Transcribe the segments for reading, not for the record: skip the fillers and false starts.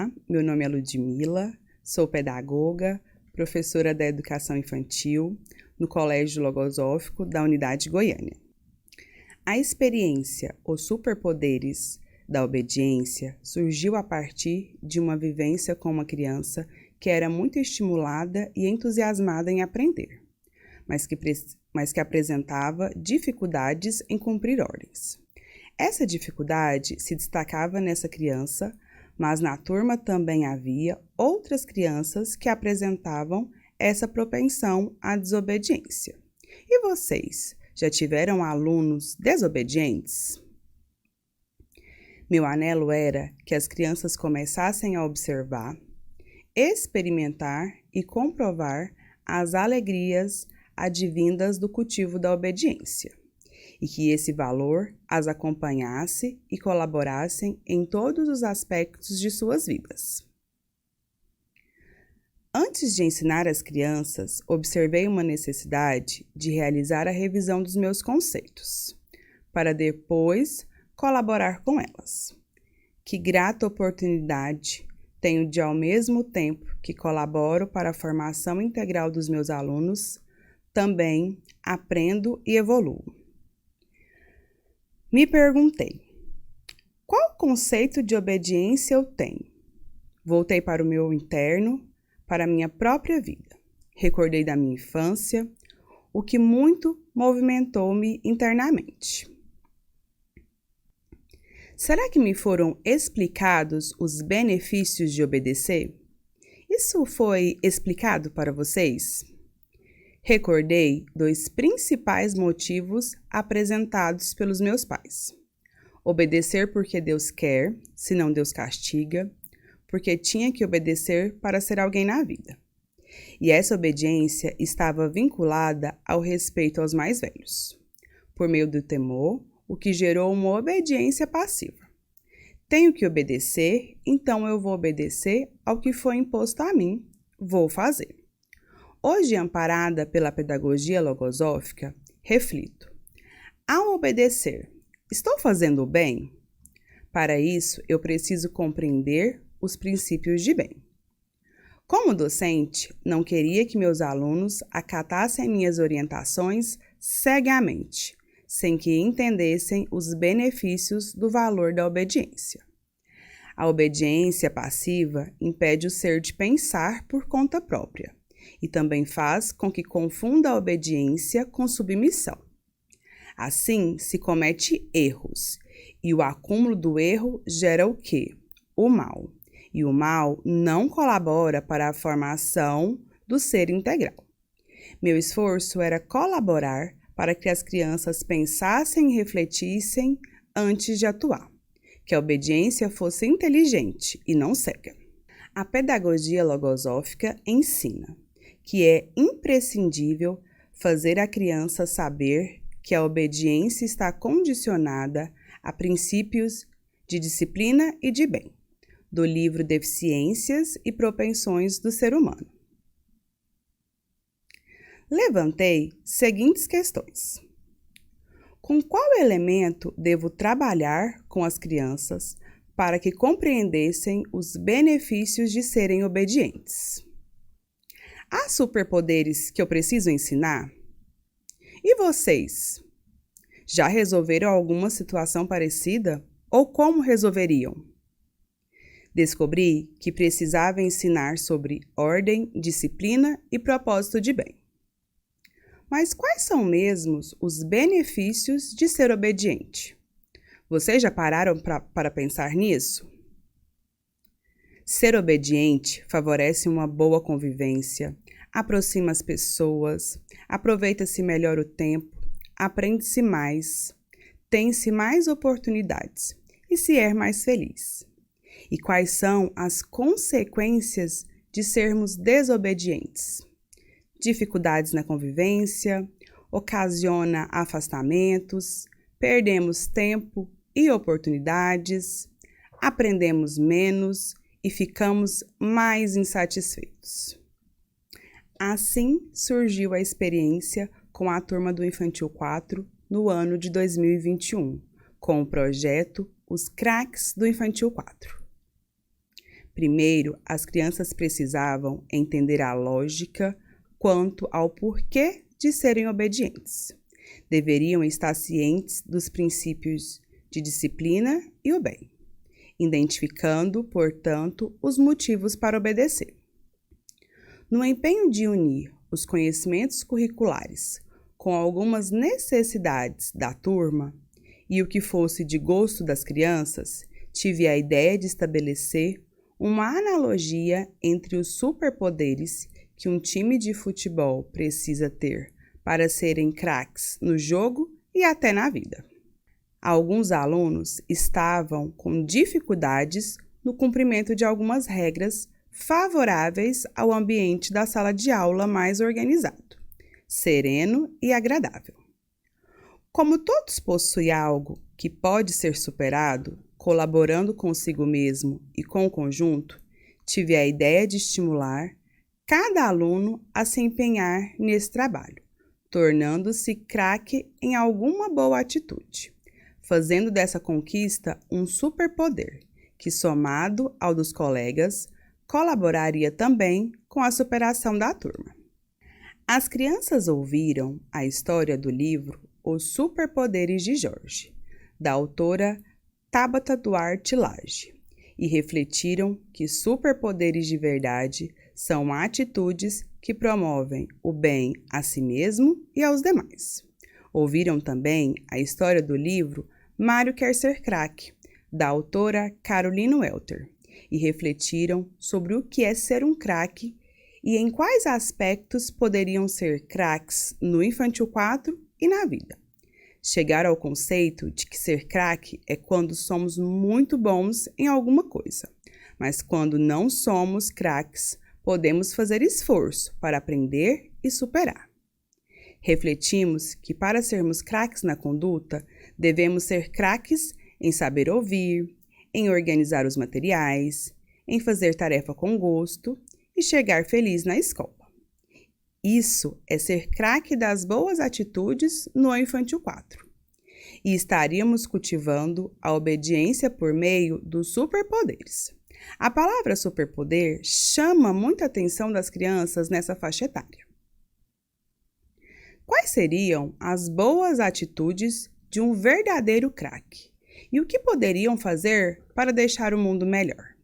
Olá, meu nome é Ludmila, sou pedagoga, professora da educação infantil no Colégio Logosófico da Unidade Goiânia. A experiência Os Superpoderes da Obediência surgiu a partir de uma vivência com uma criança que era muito estimulada e entusiasmada em aprender, mas que apresentava dificuldades em cumprir ordens. Essa dificuldade se destacava nessa criança, mas na turma também havia outras crianças que apresentavam essa propensão à desobediência. E vocês, já tiveram alunos desobedientes? Meu anelo era que as crianças começassem a observar, experimentar e comprovar as alegrias advindas do cultivo da obediência, e que esse valor as acompanhasse e colaborassem em todos os aspectos de suas vidas. Antes de ensinar as crianças, observei uma necessidade de realizar a revisão dos meus conceitos, para depois colaborar com elas. Que grata oportunidade tenho de, ao mesmo tempo que colaboro para a formação integral dos meus alunos, também aprendo e evoluo. Me perguntei, qual conceito de obediência eu tenho? Voltei para o meu interno, para a minha própria vida. Recordei da minha infância, o que muito movimentou-me internamente. Será que me foram explicados os benefícios de obedecer? Isso foi explicado para vocês? Recordei dois principais motivos apresentados pelos meus pais. Obedecer porque Deus quer, senão Deus castiga, porque tinha que obedecer para ser alguém na vida. E essa obediência estava vinculada ao respeito aos mais velhos, por meio do temor, o que gerou uma obediência passiva. Tenho que obedecer, então eu vou obedecer ao que foi imposto a mim, vou fazer. Hoje, amparada pela pedagogia logosófica, reflito. Ao obedecer, estou fazendo o bem? Para isso, eu preciso compreender os princípios de bem. Como docente, não queria que meus alunos acatassem minhas orientações cegamente, sem que entendessem os benefícios do valor da obediência. A obediência passiva impede o ser de pensar por conta própria e também faz com que confunda a obediência com submissão. Assim, se comete erros, e o acúmulo do erro gera o quê? O mal. E o mal não colabora para a formação do ser integral. Meu esforço era colaborar para que as crianças pensassem e refletissem antes de atuar, que a obediência fosse inteligente e não cega. A pedagogia logosófica ensina que é imprescindível fazer a criança saber que a obediência está condicionada a princípios de disciplina e de bem, do livro Deficiências e Propensões do Ser Humano. Levantei seguintes questões. Com qual elemento devo trabalhar com as crianças para que compreendessem os benefícios de serem obedientes? Há superpoderes que eu preciso ensinar? E vocês? Já resolveram alguma situação parecida? Ou como resolveriam? Descobri que precisava ensinar sobre ordem, disciplina e propósito de bem. Mas quais são mesmo os benefícios de ser obediente? Vocês já pararam para pensar nisso? Ser obediente favorece uma boa convivência, aproxima as pessoas, aproveita-se melhor o tempo, aprende-se mais, tem-se mais oportunidades e se é mais feliz. E quais são as consequências de sermos desobedientes? Dificuldades na convivência, ocasiona afastamentos, perdemos tempo e oportunidades, aprendemos menos e ficamos mais insatisfeitos. Assim surgiu a experiência com a turma do Infantil 4 no ano de 2021, com o projeto Os Craques do Infantil 4. Primeiro, as crianças precisavam entender a lógica quanto ao porquê de serem obedientes. Deveriam estar cientes dos princípios de disciplina e o bem, identificando, portanto, os motivos para obedecer. No empenho de unir os conhecimentos curriculares com algumas necessidades da turma e o que fosse de gosto das crianças, tive a ideia de estabelecer uma analogia entre os superpoderes que um time de futebol precisa ter para serem craques no jogo e até na vida. Alguns alunos estavam com dificuldades no cumprimento de algumas regras favoráveis ao ambiente da sala de aula mais organizado, sereno e agradável. Como todos possuem algo que pode ser superado, colaborando consigo mesmo e com o conjunto, tive a ideia de estimular cada aluno a se empenhar nesse trabalho, tornando-se craque em alguma boa atitude, fazendo dessa conquista um superpoder que, somado ao dos colegas, colaboraria também com a superação da turma. As crianças ouviram a história do livro Os Superpoderes de Jorge, da autora Tabata Duarte Lage, e refletiram que superpoderes de verdade são atitudes que promovem o bem a si mesmo e aos demais. Ouviram também a história do livro Mário Quer Ser Craque, da autora Caroline Welter, e refletiram sobre o que é ser um craque e em quais aspectos poderiam ser craques no Infantil 4 e na vida. Chegaram ao conceito de que ser craque é quando somos muito bons em alguma coisa, mas quando não somos craques, podemos fazer esforço para aprender e superar. Refletimos que para sermos craques na conduta, devemos ser craques em saber ouvir, em organizar os materiais, em fazer tarefa com gosto e chegar feliz na escola. Isso é ser craque das boas atitudes no Infantil 4. E estaríamos cultivando a obediência por meio dos superpoderes. A palavra superpoder chama muita atenção das crianças nessa faixa etária. Quais seriam as boas atitudes de um verdadeiro craque? E o que poderiam fazer para deixar o mundo melhor?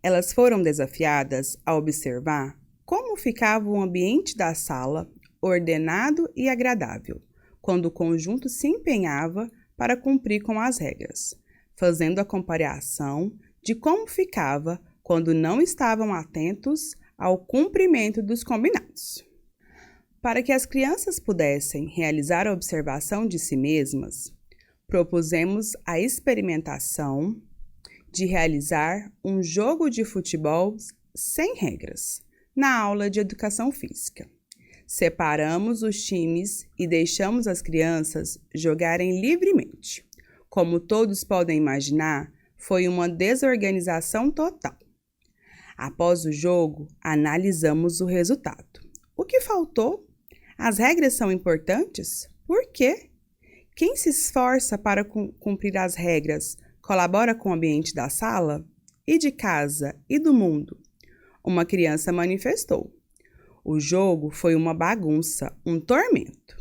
Elas foram desafiadas a observar como ficava o ambiente da sala, ordenado e agradável, quando o conjunto se empenhava para cumprir com as regras, fazendo a comparação de como ficava quando não estavam atentos ao cumprimento dos combinados. Para que as crianças pudessem realizar a observação de si mesmas, propusemos a experimentação de realizar um jogo de futebol sem regras, na aula de educação física. Separamos os times e deixamos as crianças jogarem livremente. Como todos podem imaginar, foi uma desorganização total. Após o jogo, analisamos o resultado. O que faltou? As regras são importantes? Por quê? Quem se esforça para cumprir as regras colabora com o ambiente da sala? E de casa? E do mundo? Uma criança manifestou. O jogo foi uma bagunça, um tormento.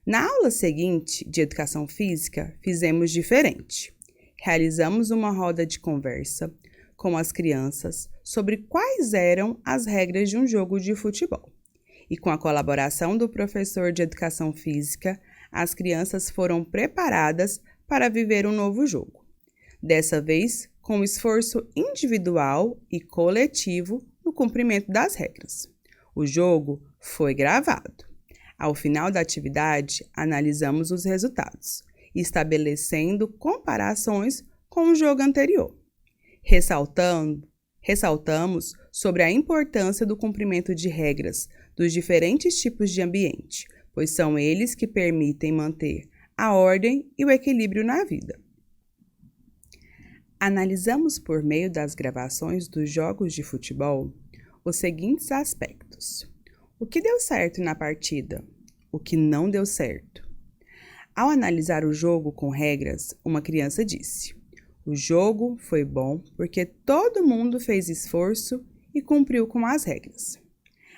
Na aula seguinte de educação física, fizemos diferente. Realizamos uma roda de conversa com as crianças sobre quais eram as regras de um jogo de futebol. E com a colaboração do professor de educação física, as crianças foram preparadas para viver um novo jogo. Dessa vez, com esforço individual e coletivo no cumprimento das regras. O jogo foi gravado. Ao final da atividade, analisamos os resultados, estabelecendo comparações com o jogo anterior. Ressaltamos sobre a importância do cumprimento de regras dos diferentes tipos de ambiente, pois são eles que permitem manter a ordem e o equilíbrio na vida. Analisamos por meio das gravações dos jogos de futebol os seguintes aspectos: o que deu certo na partida, o que não deu certo. Ao analisar o jogo com regras, uma criança disse: O jogo foi bom porque todo mundo fez esforço e cumpriu com as regras.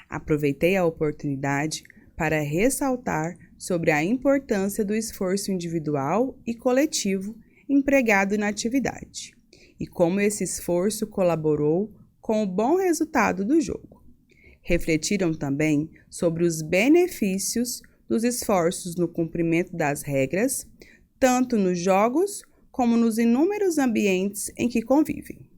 Aproveitei a oportunidade para ressaltar sobre a importância do esforço individual e coletivo empregado na atividade e como esse esforço colaborou com o bom resultado do jogo. Refletiram também sobre os benefícios dos esforços no cumprimento das regras, tanto nos jogos como nos inúmeros ambientes em que convivem.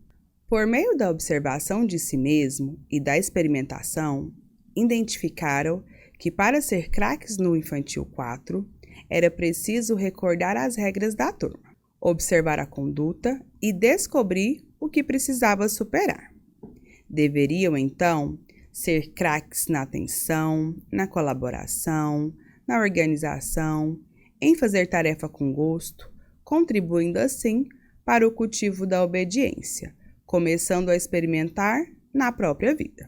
Por meio da observação de si mesmo e da experimentação, identificaram que para ser craques no Infantil 4, era preciso recordar as regras da turma, observar a conduta e descobrir o que precisava superar. Deveriam, então, ser craques na atenção, na colaboração, na organização, em fazer tarefa com gosto, contribuindo assim para o cultivo da obediência, começando a experimentar na própria vida.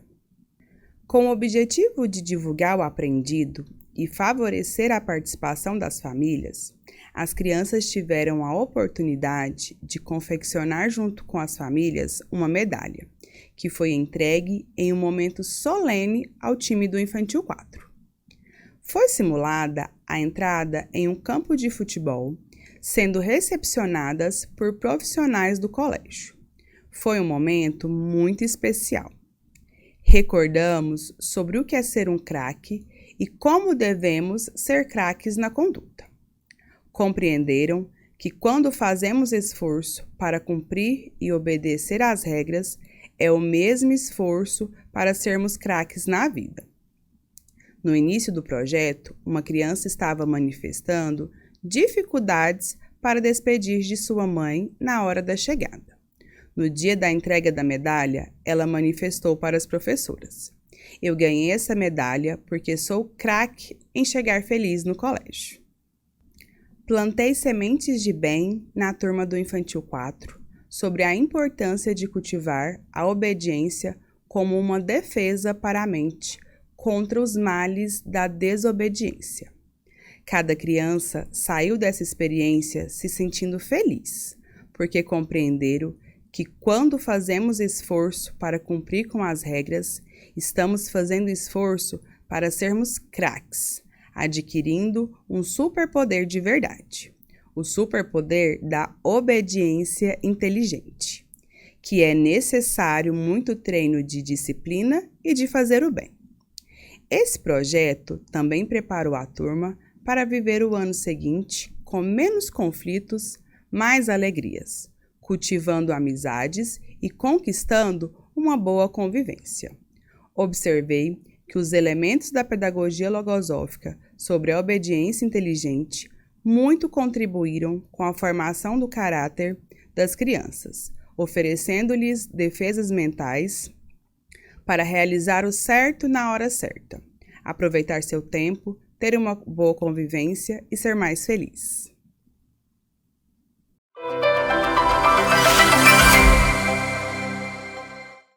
Com o objetivo de divulgar o aprendido e favorecer a participação das famílias, as crianças tiveram a oportunidade de confeccionar junto com as famílias uma medalha, que foi entregue em um momento solene ao time do Infantil 4. Foi simulada a entrada em um campo de futebol, sendo recepcionadas por profissionais do colégio. Foi um momento muito especial. Recordamos sobre o que é ser um craque e como devemos ser craques na conduta. Compreenderam que quando fazemos esforço para cumprir e obedecer às regras, é o mesmo esforço para sermos craques na vida. No início do projeto, uma criança estava manifestando dificuldades para despedir de sua mãe na hora da chegada. No dia da entrega da medalha, ela manifestou para as professoras: "Eu ganhei essa medalha porque sou craque em chegar feliz no colégio." Plantei sementes de bem na turma do Infantil 4 sobre a importância de cultivar a obediência como uma defesa para a mente contra os males da desobediência. Cada criança saiu dessa experiência se sentindo feliz, porque compreenderam que quando fazemos esforço para cumprir com as regras, estamos fazendo esforço para sermos craques, adquirindo um superpoder de verdade, o superpoder da obediência inteligente, que é necessário muito treino de disciplina e de fazer o bem. Esse projeto também preparou a turma para viver o ano seguinte com menos conflitos, mais alegrias, cultivando amizades e conquistando uma boa convivência. Observei que os elementos da pedagogia logosófica sobre a obediência inteligente muito contribuíram com a formação do caráter das crianças, oferecendo-lhes defesas mentais para realizar o certo na hora certa, aproveitar seu tempo, ter uma boa convivência e ser mais feliz.